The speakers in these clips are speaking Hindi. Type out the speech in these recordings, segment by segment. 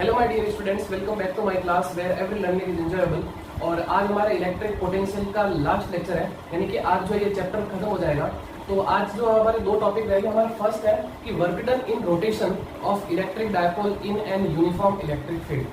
Hello my dear students, welcome back to my class where every learning is enjoyable. और आज हमारा इलेक्ट्रिक पोटेंशियल का लास्ट लेक्चर है, यानी कि आज जो ये चैप्टर खत्म हो जाएगा। तो आज जो हमारे दो टॉपिक रहेंगे, हमारा फर्स्ट है कि work done in rotation of electric dipole in an uniform electric field.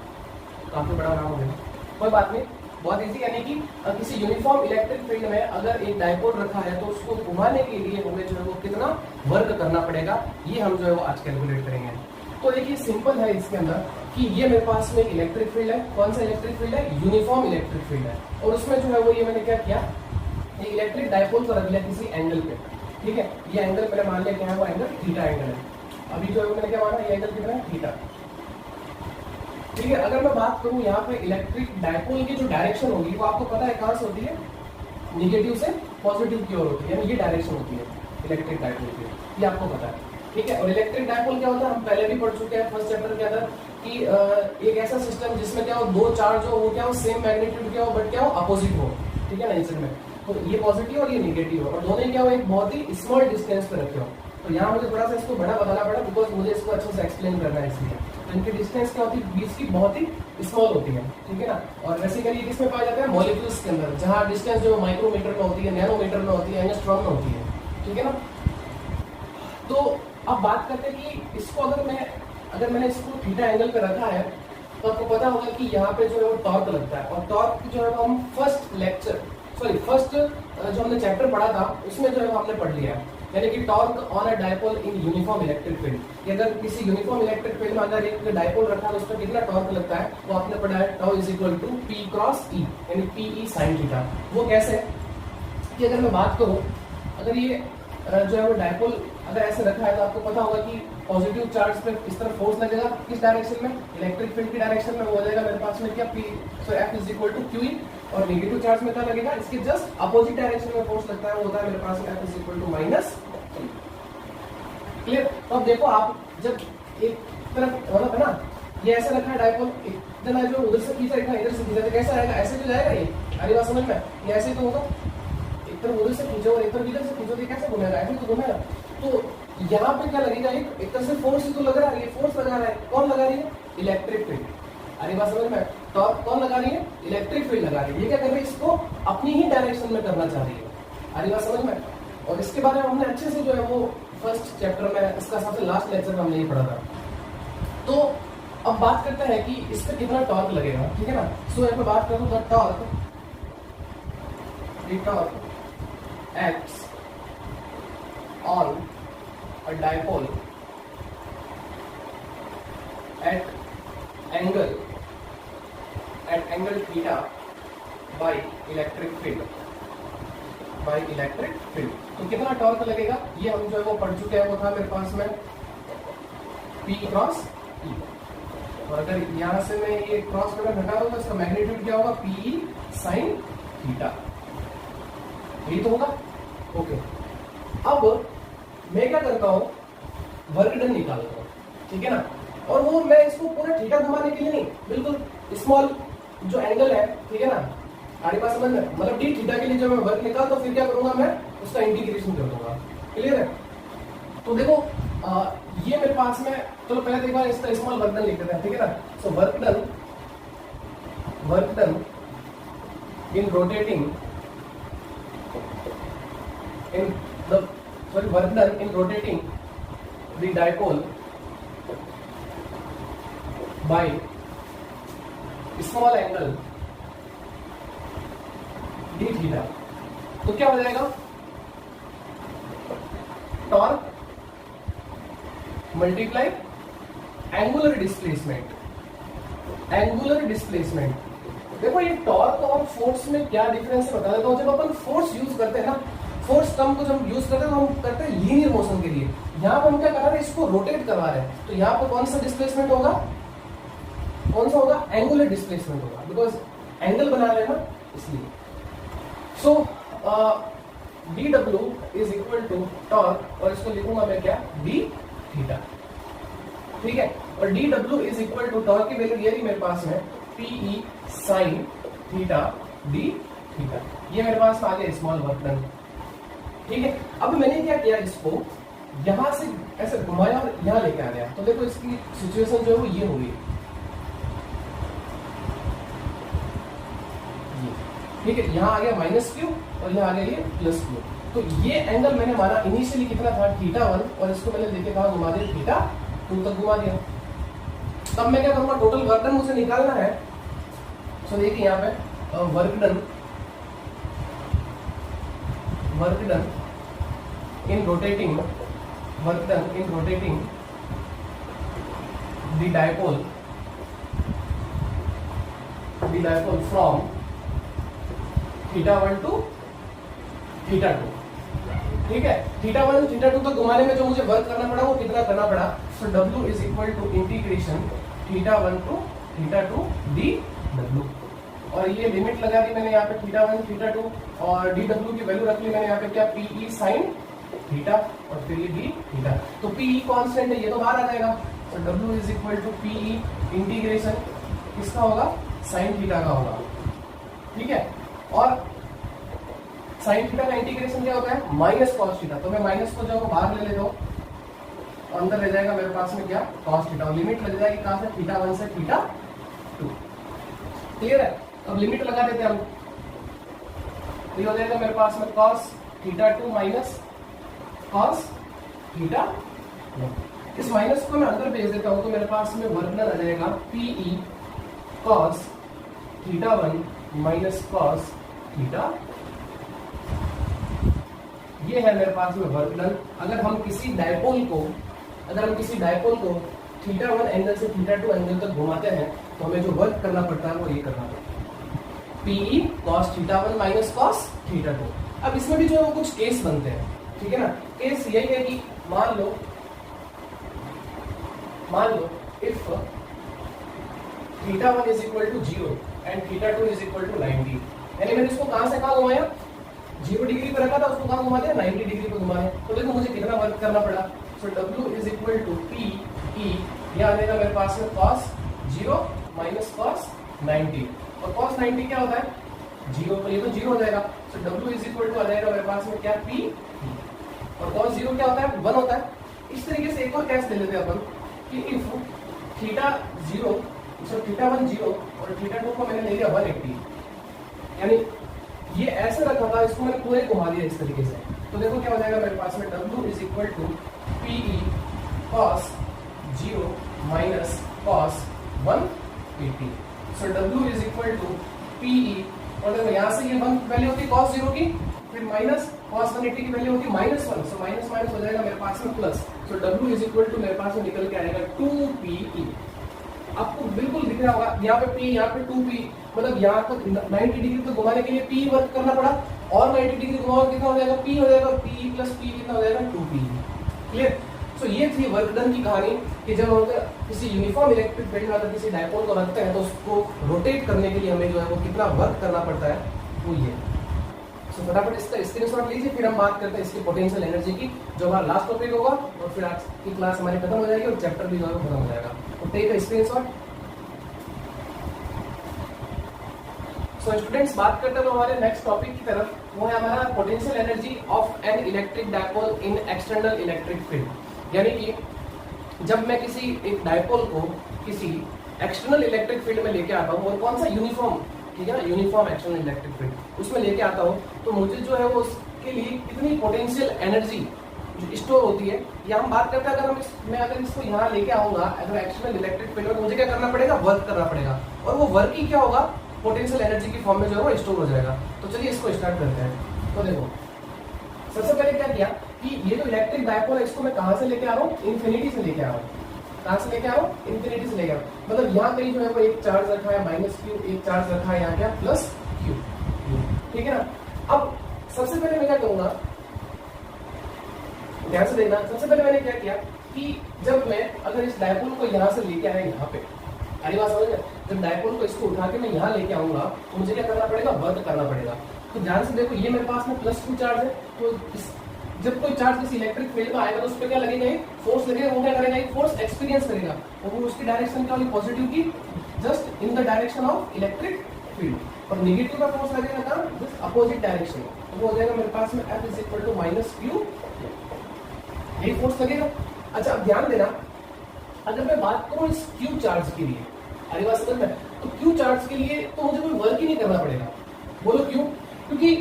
काफी बड़ा नाम हो गया, कोई बात नहीं, बहुत इजी। यानी कि किसी यूनिफॉर्म इलेक्ट्रिक फील्ड में अगर एक डायपोल रखा है तो उसको घुमाने के लिए हमें जो है वो कितना वर्क करना पड़ेगा, ये हम जो है वो आज कैलकुलेट करेंगे। तो देखिए सिंपल है इसके अंदर कि ये मेरे पास में इलेक्ट्रिक फील्ड है। कौन सा इलेक्ट्रिक फील्ड है? यूनिफॉर्म इलेक्ट्रिक फील्ड है। और उसमें जो है वो ये मैंने क्या किया, ये इलेक्ट्रिक डायपोल को रख लिया किसी एंगल पे। ठीक है, ये एंगल मैंने मान लिया क्या है, वो एंगल थीटा एंगल है। अभी जो है मैंने क्या माना, ये एंगल कितना है, थीटा। ठीक है, अगर मैं बात करूं यहाँ पे इलेक्ट्रिक डायपोल की जो डायरेक्शन होगी वो आपको पता है कहां से होती है, निगेटिव से पॉजिटिव की ओर होती है, यानी ये डायरेक्शन होती है इलेक्ट्रिक डायपोल की, ये आपको पता है। ठीक है, और इलेक्ट्रिक डायपोल क्या होता है, हम पहले भी पढ़ चुके हैं फर्स्ट चैप्टर के अंदर कि एक ऐसा सिस्टम जिसमें क्या हो, दो चार्ज हो, वो क्या हो, सेम मैग्नीट्यूड क्या हो, बट क्या हो, अपोजिट हो। ठीक है ना, नेचर में तो ये पॉजिटिव और ये निगेटिव हो, और दोनों क्या हो, एक बहुत ही स्मॉल डिस्टेंस पे रखे हो। तो यहाँ मुझे थोड़ा सा इसको बड़ा बताना पड़ा, बिकॉज मुझे इसको अच्छे से एक्सप्लेन करना है, इसलिए तो इनकी डिस्टेंस क्या होती है, बीच की बहुत ही स्मॉल होती है। ठीक है ना, और बेसिकली किसमें पाया जाता है, मॉलिक्यूल्स के अंदर, जहाँ डिस्टेंस जो माइक्रोमीटर में होती है, नैनोमीटर में होती है, एंगस्ट्रॉम में होती है। ठीक है ना, तो अब बात करते हैं कि इसको अगर मैंने इसको थीटा एंगल पे रखा है तो आपको पता होगा कि यहाँ पे जो है वो टॉर्क लगता है। और टॉर्क जो है वो हम फर्स्ट जो हमने चैप्टर पढ़ा था उसमें जो है वो हमने पढ़ लिया है, यानी कि torque on a dipole in uniform electric field. अगर किसी यूनिफॉर्म इलेक्ट्रिक फील्ड में अगर एक डायपोल रखा है तो उस पर कितना टॉर्क लगता है, वो आपने पढ़ा है, tau is equal to P cross E, यानी पी ई साइन थीटा। वो कैसे है कि अगर मैं बात करूं, अगर ये जो है वो डायपोल अगर ऐसे रखा है तो आपको पता होगा कि पॉजिटिव चार्ज पे इस तरफ फोर्स लगेगा, किस डायरेक्शन में, इलेक्ट्रिक फील्ड की डायरेक्शन में। वो हो जाएगा मेरे पास में क्या, P F is equal to Q E. और नेगेटिव चार्ज में क्या लगेगा, इसके जस्ट अपोजिट डायरेक्शन में फोर्स लगता है, वो होता है मेरे पास में F is equal to minus. Clear? तो अब देखो, आप जब एक तरफ मतलब है ना, ये ऐसे रखा है डायपोल, इतना जो उधर से खींचा, इतना इधर से खींचा, तो कैसा आएगा, ऐसे जो जाएगा ये, अरे बात समझ में, ये ऐसे तो होगा, एक तरफ उधर से खींचो और एक तरफ इधर से खींचो, तो कैसे घूमेगा, ऐसे तो घूमेगा। तो यहाँ पे क्या लगेगा, एक तरह से फोर्स ही तो लग रहा है, ये फोर्स लगा रहा है, कौन लगा रही है, इलेक्ट्रिक फील्ड। अरे बात समझ में, टॉर्क कौन लगा रही है, इलेक्ट्रिक फील्ड लगा रही है। ये क्या कर रही है, इसको अपनी ही डायरेक्शन में करना चाह रही है। अरे बात समझ में। और इसके बारे में हमने अच्छे से जो है वो फर्स्ट चैप्टर में, इसका सबसे लास्ट लेक्चर में हमने ये पढ़ा था। तो अब बात करते हैं कि इस पर कितना टॉर्क लगेगा। ठीक है ना, सो यहाँ पे बात करूँ तो torque acts on a dipole at angle theta by electric field। तो कितना टॉर्क लगेगा, ये हम जो है वो पढ़ चुके हैं, वो था मेरे पास में P क्रॉस E। और अगर यहां से मैं ये क्रॉस प्रोडक्ट हटा दूं तो इसका मैग्नीट्यूड क्या होगा, P साइन थीटा, ये तो होगा। ओके, अब मैं क्या करता हूं, वर्क डन निकालता हूं। ठीक है ना, और वो मैं इसको पूरा थीटा घुमाने के लिए नहीं, बिल्कुल स्मॉल जो एंगल है, ठीक है ना, आगे बात समझ में, मतलब डी थीटा के लिए जब मैं वर्क निकालता हूं, फिर क्या करूंगा, मैं उसका इंटीग्रेशन कर दूंगा। क्लियर है? तो देखो ये मेरे पास में, चलो पहले देखो इसका स्मॉल वर्क डन लिख देते हैं। ठीक है ना, so work done in rotating work done in rotating the dipole by small angle d theta। तो क्या हो जाएगा, टॉर्क मल्टीप्लाई एंगुलर डिस्प्लेसमेंट। देखो ये टॉर्क और फोर्स में क्या डिफरेंस है बता देता हूं। जब अपन फोर्स यूज करते हैं ना, फोर्स टर्म को जब यूज करते हैं तो हम करते हैं लीनियर मोशन के लिए। यहाँ पर हम क्या कर रहे हैं, इसको रोटेट करवा रहे हैं, तो यहाँ पर कौन सा डिस्प्लेसमेंट होगा, कौन सा होगा, एंगुलर डिस्प्लेसमेंट होगा, बिकॉज एंगल बना रहे हैं ना, इसलिए। So dw is equal to torque, और इसको लिखूंगा मैं क्या, d थीटा। ठीक है, और dw is equal to torque की वैल्यू ये रही मेरे पास में, pe sine theta d theta. ये मेरे पास आ गया स्मॉल वर्क डन। ठीक है, अब मैंने क्या किया, इसको यहां से ऐसे घुमाया और यहां लेके आ गया। तो देखो इसकी सिचुएशन जो है वो ये होगी। ठीक है, यहाँ आ गया माइनस क्यू और यहाँ आ गया ये प्लस क्यू। तो ये एंगल मैंने माना इनिशियली कितना था θ1 और इसको मैंने लेके कहा घुमा दिया θ2 तक घुमा दिया। तब मैं क्या करूंगा, टोटल वर्क डन मुझे निकालना है। सो देखिए यहाँ पे work done in rotating the dipole from θ1 to θ2। ठीक है, θ1 θ2 तक घुमाने में जो मुझे वर्क करना पड़ा वो कितना करना पड़ा, so W is equal to integration θ1 to θ2 dW। और ये लिमिट लगा दी मैंने यहाँ पे θ1 θ2 और dW की वैल्यू रख ली मैंने यहाँ पे क्या, PE sin थीटा और फिर ये d थीटा। तो PE कांस्टेंट है, ये तो बाहर आ जाएगा। तो W is equal to PE integration किसका होगा, sin थीटा का होगा। ठीक है, और sin थीटा का इंटीग्रेशन क्या होता है, माइनस कॉस थीटा। तो मैं माइनस को जो बाहर ले लेता हूँ, अंदर रह जाएगा मेरे पास में क्या, कॉस थीटा। और लिमिट लग जाएगी कहां से, θ1 से θ2। क्लियर है, अब लिमिट लगा देते हैं हम। ये हो जाएगा मेरे पास में cos θ2 माइनस cos θ1। इस माइनस को मैं अंदर भेज देता हूं तो मेरे पास में वर्क आ जाएगा PE cos θ1 माइनस cos θ। ये है मेरे पास में वर्क डन। अगर हम किसी डायपोल को θ1 एंगल से θ2 एंगल तक घुमाते हैं तो हमें जो वर्क करना पड़ता है वो ये करना पड़ता है, PE cos θ1 माइनस cos θ2। अब इसमें भी जो है वो कुछ केस बनते हैं, ठीक है ना। केस यही है कि मान लो if θ1 is equal to 0 and θ2 is equal to 90, यानी मैंने इसको कहां से कहां घुमाया, 0 डिग्री पे रखा था, उसको कहां घुमा दिया, 90 डिग्री पे घुमाया। तो देखो मुझे कितना वर्क करना पड़ा। So W is equal to PE, यह आ जाएगा मेरे पास में cos 0 माइनस cos 90, और cos 90 क्या होता है, 0, तो ये तो 0 हो जाएगा। सो W इज इक्वल टू आ जाएगा मेरे पास में क्या, P, और cos 0 क्या होता है, 1 होता है। इस तरीके से एक और केस ले लेते हैं अपन कि इफ θ1 0 और θ2 को मैंने ले लिया 180, यानी ये ऐसे रखा था, इसको मैंने पूरे घुमा दिया इस तरीके से। तो देखो क्या हो जाएगा मेरे पास में, W is equal to PE cos 0 minus cos 180। So W is equal to PE, और देखो यहाँ से ये 1 वैल्यू होती है cos 0 की, फिर माइनस cos 180 की वैल्यू होती है -1, सो माइनस माइनस हो जाएगा मेरे पास में plus. So W is equal to मेरे पास में निकल के आएगा 2PE। आपको बिल्कुल दिख रहा होगा, यहाँ पे P, यहाँ पे 2P, मतलब यहाँ पर 90 डिग्री तक घुमाने के लिए P वर्क करना पड़ा, और 90 डिग्री घुमाओ कितना हो जाएगा, P हो जाएगा, P प्लस P कितना हो जाएगा, 2P। क्लियर। सो ये थी वर्क डन की कहानी कि जब हम किसी यूनिफॉर्म इलेक्ट्रिक फील्ड में अगर किसी डायपोल को रखते हैं तो उसको रोटेट करने के लिए हमें जो है वो कितना वर्क करना पड़ता है, वो ये। सो फटाफट इसका स्क्रीनशॉट लीजिए, फिर हम बात करते हैं इसकी पोटेंशियल एनर्जी की, जो हमारा लास्ट टॉपिक होगा, और फिर आज की क्लास हमारी खत्म हो जाएगी और चैप्टर भी जो है खत्म हो जाएगा। तो take a screenshot. So students, बात करते हैं हमारे नेक्स्ट टॉपिक की तरफ, वो है हमारा potential energy of an electric dipole in external electric field. यानी कि जब मैं किसी एक डायपोल को किसी एक्सटर्नल इलेक्ट्रिक फील्ड में लेके आता हूँ, और कौन सा, यूनिफॉर्म, ठीक है ना, यूनिफॉर्म एक्सटर्नल इलेक्ट्रिक फील्ड, उसमें लेके आता हूँ, तो मुझे जो है वो उसके लिए कितनी पोटेंशियल एनर्जी स्टोर होती है, या हम बात करते हैं अगर मैं अगर इसको यहाँ लेके आऊंगा अगर एक्सटर्नल इलेक्ट्रिक फील्ड में, तो मुझे क्या करना पड़ेगा, वर्क करना पड़ेगा, और वो वर्क ही क्या होगा, पोटेंशियल एनर्जी की फॉर्म में जो है वो स्टोर हो जाएगा। तो चलिए इसको स्टार्ट करते हैं। तो देखो सबसे पहले क्या किया कि ये जो इलेक्ट्रिक डायपोल है इसको मैं कहां से लेके आ रहा हूँ, इन्फिनिटी से लेके आ रहा हूँ। कहां से लेके आ रहा हूँ, इन्फिनिटी से लेके आ रहा हूँ। मतलब यहाँ कहीं जो है वो एक चार्ज रखा है -Q, एक चार्ज रखा है यहाँ क्या, +Q, ठीक है ना। अब सबसे पहले मैं क्या करूंगा, ध्यान से देखना। सबसे पहले मैंने क्या किया कि जब मैं अगर इस डायपोल को यहाँ से लेके आया यहाँ पे, अरे बात समझ में, जब डायपोल को इसको उठा के मैं यहाँ लेके आऊंगा तो मुझे क्या करना पड़ेगा, वर्क करना पड़ेगा। तो ध्यान से देखो, ये मेरे पास में +Q चार्ज है, तो जब कोई चार्ज किसी इलेक्ट्रिक फील्ड में आएगा तो उस पर क्या लगेगा, एक फोर्स लगेगा, वो क्या करेगा, एक फोर्स एक्सपीरियंस करेगा, और वो उसकी डायरेक्शन क्या होगी, पॉजिटिव की, just in the direction of electric field. और नेगेटिव का फोर्स लगेगा कहाँ, जस्ट अपोजिट डायरेक्शन, तो वो हो जाएगा मेरे पास में F is equal to -Q, यही फोर्स लगेगा। अच्छा अब ध्यान देना, अगर मैं बात करूं इस Q चार्ज के लिए, अरे बात समझ में, तो Q चार्ज के लिए तो मुझे कोई वर्क ही नहीं करना पड़ेगा, बोलो क्यों? क्योंकि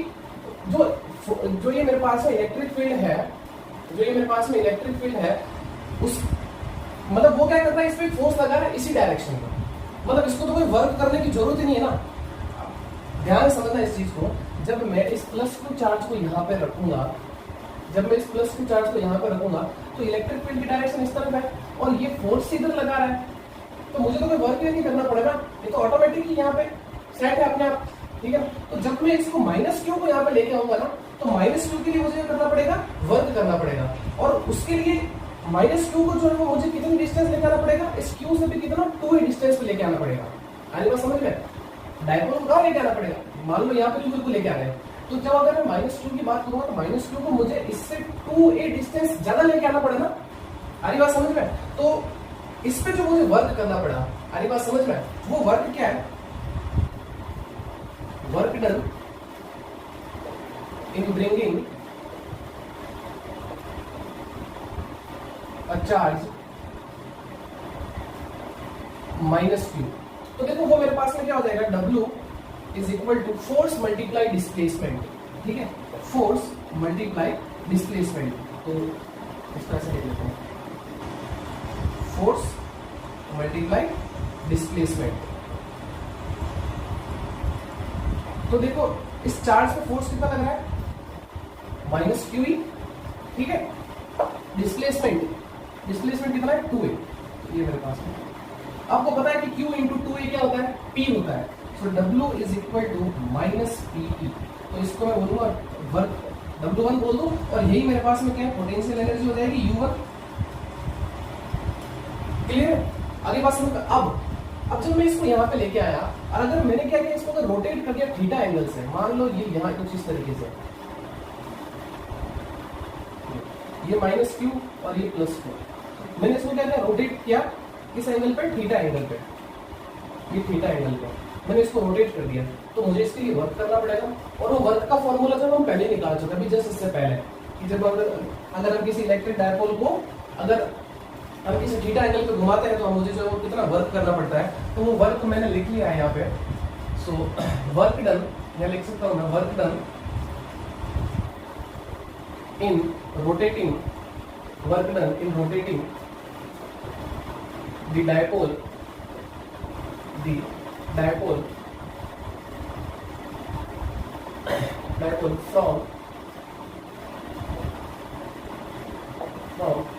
जो ये मेरे पास में इलेक्ट्रिक फील्ड है, जो ये मेरे पास में इलेक्ट्रिक फील्ड है, उस मतलब वो क्या करता है, इस पे फोर्स लगा रहा है इसी डायरेक्शन में, मतलब इसको तो कोई वर्क करने की जरूरत ही नहीं है ना। ध्यान समझना इस चीज को, जब मैं इस प्लस को चार्ज को यहाँ पे रखूंगा, जब मैं इस प्लस को चार्ज को यहाँ पे रखूंगा तो इलेक्ट्रिक फील्ड की डायरेक्शन इस तरफ है और ये फोर्स इधर लगा रहा है, तो मुझे तो कोई वर्क नहीं करना पड़ेगा, ये तो ऑटोमेटिकली यहाँ पे सेट है अपने आप, ठीक है। तो जब मैं इसको माइनस क्यू को यहाँ पे लेके आऊंगा ना, तो माइनस क्यू के लिए मुझे करना पड़ेगा, वर्क करना पड़ेगा, और उसके लिए माइनस क्यू को जो है वो मुझे कितनी डिस्टेंस लेके आना पड़ेगा, इस क्यू से भी कितना 2 डिस्टेंस पे लेके आना पड़ेगा। आने बात समझ में? डायपोल को कहाँ लेके आना पड़ेगा, मान लो यहाँ पे क्यू को लेके आ रहे हैं, तो जब अगर मैं माइनस क्यू की बात करूंगा तो माइनस क्यू को मुझे इससे 2a डिस्टेंस ज्यादा लेके आना पड़ेगा ना। आनी बात समझ में? तो इस पे जो मुझे वर्क करना पड़ा, आनी बात समझ में? वो वर्क क्या है? Work done in bringing a charge minus Q. तो देखो वो मेरे पास में क्या हो जाएगा, W is equal to force multiply displacement, ठीक है, फोर्स मल्टीप्लाई डिस्प्लेसमेंट। तो इस तरह से लिख लेते हैं, फोर्स मल्टीप्लाई डिस्प्लेसमेंट। तो देखो इस चार्ज पे फोर्स कितना लग रहा है, माइनस क्यू, ठीक है। डिस्प्लेसमेंट कितना है, 2a, ये मेरे पास है। आपको पता है कि q इंटू 2a क्या होता है, p होता है, so W is equal to minus PE। तो इसको मैं बोलूंगा वर्क W1 बोल दूं, और यही मेरे पास में क्या है, पोटेंशियल एनर्जी हो जाएगी U1। क्लियर है? आगे बात समझ। अब जब मैं इसको यहाँ पे लेके आया, और अगर मैंने क्या किया, इसको अगर रोटेट कर दिया थीटा एंगल से, मान लो ये यहाँ कुछ इस तरीके से, ये माइनस क्यू और ये प्लस क्यू, मैंने इसको क्या किया, रोटेट किया किस एंगल पे, थीटा एंगल पे, ये थीटा एंगल पे मैंने इसको रोटेट कर दिया, तो मुझे इसके लिए वर्क करना पड़ेगा। और वो वर्क का फॉर्मूला जब हम पहले निकाल चुके हैं, अभी जस्ट इससे पहले, कि जब अगर हम किसी इलेक्ट्रिक डायपोल को अगर हम किसी थीटा एंगल पे घुमाते हैं तो मुझे जो कितना वर्क करना पड़ता है, तो वो वर्क मैंने लिख लिया है यहाँ पे। सो वर्क डन, यहाँ लिख सकता हूँ मैं, work done in rotating, work done in rotating the dipole from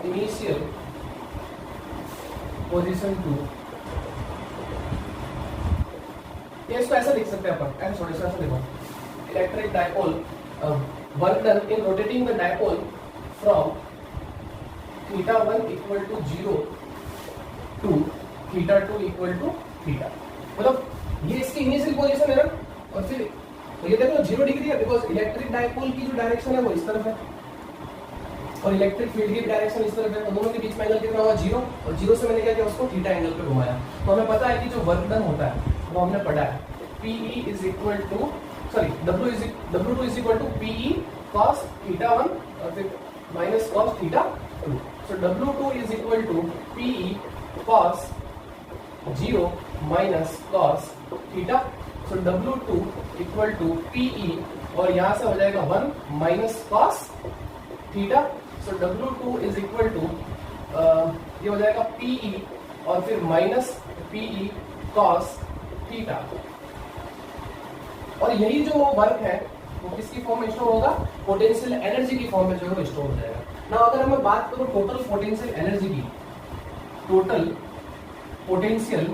initial position to, ये इसको ऐसा लिख सकते हैं अपन, ऐसा देखो, electric dipole, work done in rotating the dipole from θ1 equal to 0 to θ2 equal to theta. मतलब ये इसकी इनिशियल पोजीशन है ना, और फिर तो ये देखो 0 डिग्री है, बिकॉज इलेक्ट्रिक डायपोल की जो डायरेक्शन है वो इस तरफ है और इलेक्ट्रिक फील्ड की डायरेक्शन इस तरफ है, तो दोनों के बीच में एंगल कितना हुआ, 0, और 0 से मैंने क्या किया, उसको थीटा एंगल पे घुमाया। तो हमें पता है कि जो वर्क डन होता है वो हमने पढ़ा है, PE is equal to, sorry W2 is equal to PE cos θ1 और फिर minus cos θ2। So W2 is equal to PE cos 0 minus cos theta. So W2 equal to PE, और यहां से हो जाएगा 1 minus cos theta. So W2 is equal to ये हो जाएगा PE और फिर माइनस PE cos थीटा। और यही जो वर्क है वो किसकी फॉर्म में स्टोर होगा, पोटेंशियल एनर्जी की फॉर्म में जो है वो स्टोर हो जाएगा ना। अगर मैं बात करूं टोटल पोटेंशियल एनर्जी की, टोटल पोटेंशियल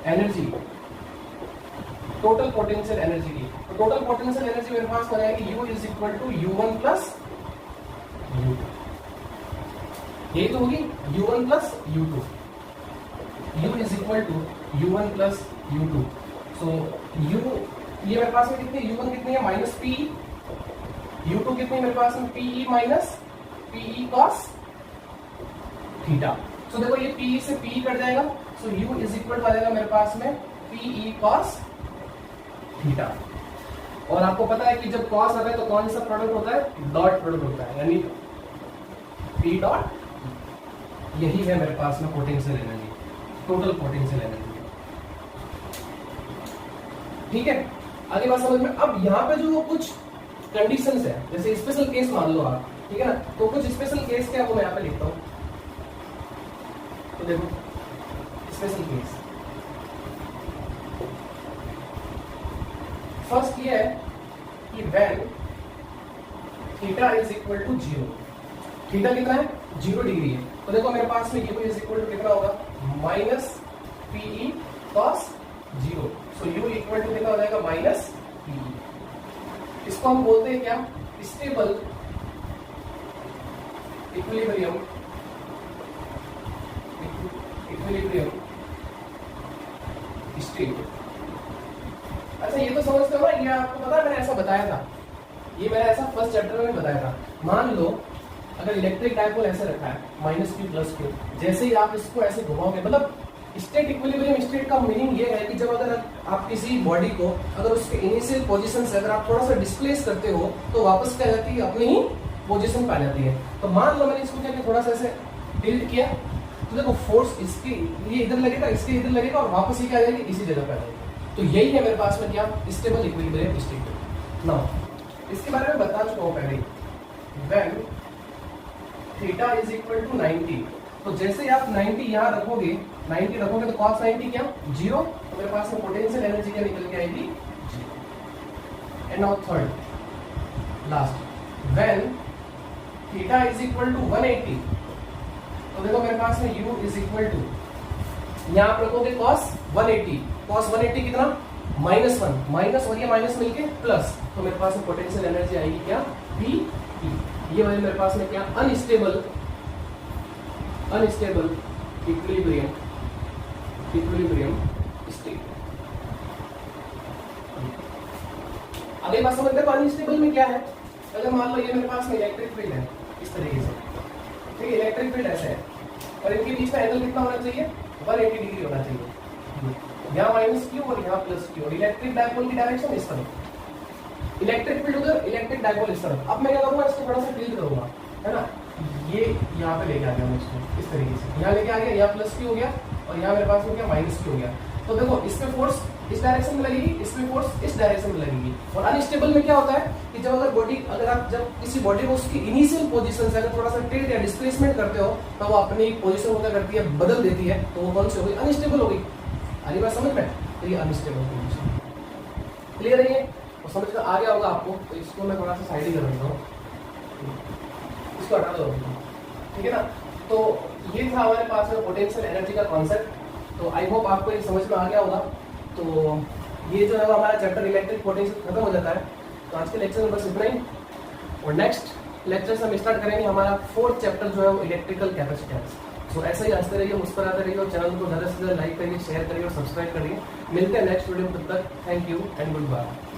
एनर्जी की, तो टोटल पोटेंशियल एनर्जी मेरे पास हो जाएगी U is equal to U1 plus U2, यही तो होगी U1 plus U2, U is equal to U1 plus U2। So U ये मेरे पास में कितनी, U1 कितनी है, माइनस PE, U2 कितनी है मेरे पास में, PE minus PE cos theta. So देखो ये PE से PE कट जाएगा, सो U इज इक्वल आ जाएगा मेरे पास में PE cos थीटा। और आपको पता है कि जब cos आता है तो कौन सा प्रोडक्ट होता है, डॉट प्रोडक्ट होता है, यानी P डॉट। यही है मेरे पास में potential energy, total potential energy, ठीक है। आगे बात समझ में। अब यहाँ पे जो कुछ कंडीशंस है, जैसे स्पेशल केस मान लो आप, ठीक है ना, तो कुछ स्पेशल केस क्या वो मैं यहाँ पे लिखता हूँ। तो देखो स्पेशल केस, फर्स्ट ये है कि when theta is equal to 0, theta कितना है 0 डिग्री है, तो देखो मेरे पास में u इज इक्वल टू कितना होगा minus P E cos 0, so u equal to कितना हो जाएगा माइनस पीई। इसको हम बोलते हैं क्या, स्टेबल इक्विलिब्रियम, इक्विलिब्रियम स्टेट। अच्छा ये तो समझते हो ना, ये आपको पता है मैंने ऐसा बताया था, ये मैंने ऐसा फर्स्ट चैप्टर में बताया था। मान लो अगर इलेक्ट्रिक डायपोल ऐसे रखा है माइनस क्यू प्लस क्यू, जैसे ही आप इसको ऐसे घुमाओगे, मतलब स्टेट इक्विलिब्रियम स्टेट का मीनिंग ये है कि जब अगर आप किसी बॉडी को अगर उसके इनिशियल पोजीशन से अगर आप थोड़ा सा डिस्प्लेस करते हो तो वापस क्या जाती है, अपनी ही पोजीशन पे आ जाती है। तो मान लो मैंने इसको क्या किया, थोड़ा सा ऐसे टिल्ट किया, तो देखो फोर्स इसकी ये इधर लगेगा, इसके इधर लगेगा और वापस ये क्या आ जाएगी, इसी जगह पे आ जाएगी। तो यही है मेरे पास में क्या, स्टेबल इक्विलिब्रियम स्टेट। नाउ इसके बारे में बता चुका हूँ पहले, when theta is equal to 90, तो जैसे आप 90 यहाँ रखोगे, 90 रखोगे तो cos 90 क्या 0, तो मेरे पास में पोटेंशियल एनर्जी क्या निकल के आएगी 0। And now third last, when theta is equal to 180, तो देखो मेरे पास में u इज इक्वल टू, यहाँ आप रखोगे cos 180, cos 180 कितना -1, माइनस और ये माइनस मिलके प्लस, तो मेरे पास में पोटेंशियल एनर्जी आएगी क्या P, ये वाली मेरे पास में क्या अनस्टेबल इक्विलिब्रियम स्टेट। अगली बात समझते हैं अनस्टेबल में क्या है। अगर मान लो ये मेरे पास में इलेक्ट्रिक फील्ड है इस तरीके से, ठीक है, इलेक्ट्रिक फील्ड ऐसे है और इनके बीच में एंगल कितना होना चाहिए 180 डिग्री होना चाहिए, यहाँ माइनस क्यू और यहाँ प्लस क्यू, और इलेक्ट्रिक डायपोल की डायरेक्शन इस तरफ, इलेक्ट्रिक फील्ड उधर, इलेक्ट्रिक डायपोल इस तरफ। अब मैं क्या करूंगा, इसको थोड़ा सा टिल्ट करूंगा, है ना, ये यहाँ पे लेके आ गया मैं इसको इस तरीके से, यहाँ लेके आ गया, यहाँ प्लस क्यू हो गया और यहाँ मेरे पास में क्या माइनस क्यू हो गया। तो देखो इसमें फोर्स इस डायरेक्शन में लगेगी, इसमें फोर्स इस डायरेक्शन में लगेगी। और अनस्टेबल में क्या होता है कि जब अगर बॉडी, अगर आप जब किसी बॉडी को उसकी इनिशियल पोजीशन से अगर थोड़ा सा टिल्ट या डिस्प्लेसमेंट करते हो तो वो अपनी पोजीशन होता करती है, बदल देती है, तो वो कौन सी हो गई, अनस्टेबल हो गई। अगली बात समझ में, तो ये अनस्टेबल पोजीशन क्लियर है, ये और समझ में आ गया होगा आपको। तो इसको मैं थोड़ा सा साइड ही कर देता हूँ, इसको हटा दो, ठीक है ना। तो ये था हमारे पास में पोटेंशियल एनर्जी का कॉन्सेप्ट। तो आई होप आपको ये समझ में आ गया होगा। तो ये जो है वो हमारा चैप्टर इलेक्ट्रिक पोटेंशियल खत्म हो जाता है। तो आज के लेक्चर में बस इतना ही, और नेक्स्ट लेक्चर से हम स्टार्ट करेंगे हमारा 4th चैप्टर जो है वो इलेक्ट्रिकल कैपेसिटेंस। तो ऐसे ही हंसते रहिए, मुस्कुराते रहिए और चैनल को ज़्यादा से ज़्यादा लाइक करिए, शेयर करिए और सब्सक्राइब करिए। मिलते हैं नेक्स्ट वीडियो में, तब तक thank you and good bye.